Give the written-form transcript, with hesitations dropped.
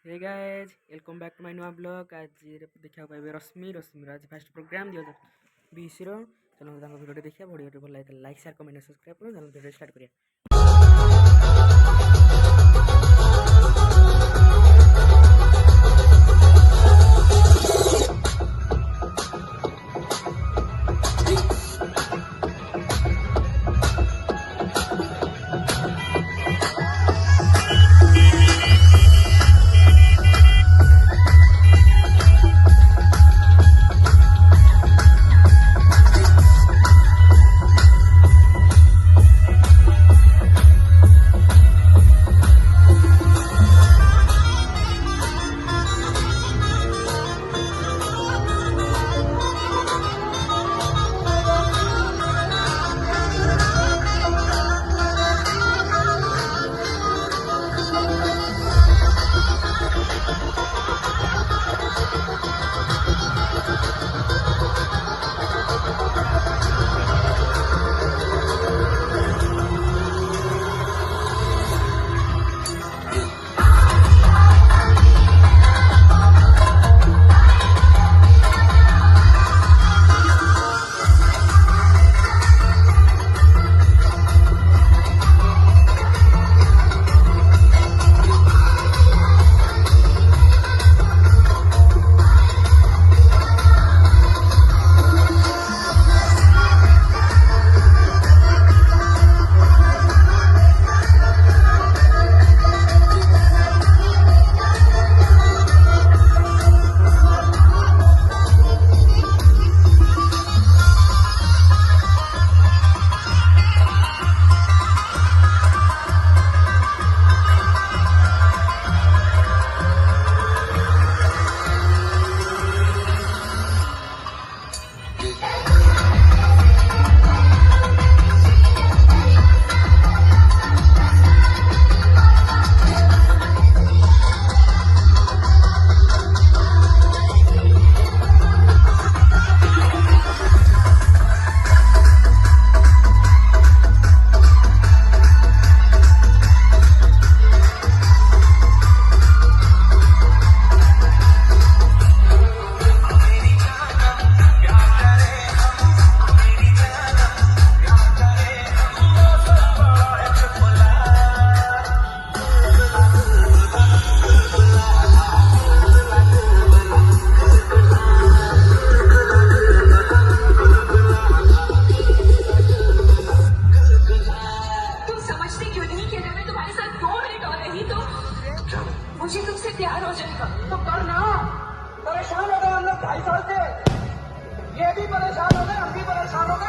हे guys welcome back to my new blog. आज देखा पाइबे रश्मिर आज फास्ट प्रोग्राम 2020 चलो भिडियो देखिए। भिडियो भल लगे लाइक शेयर कमेंट सब्सक्राइब करो। भिडियो स्टार्ट करिए। मुझे तुमसे प्यार हो जाएगा तो करना। परेशान हो गए हम लोग 2.5 साल से, ये भी परेशान हो गए, हम भी परेशान हो गए।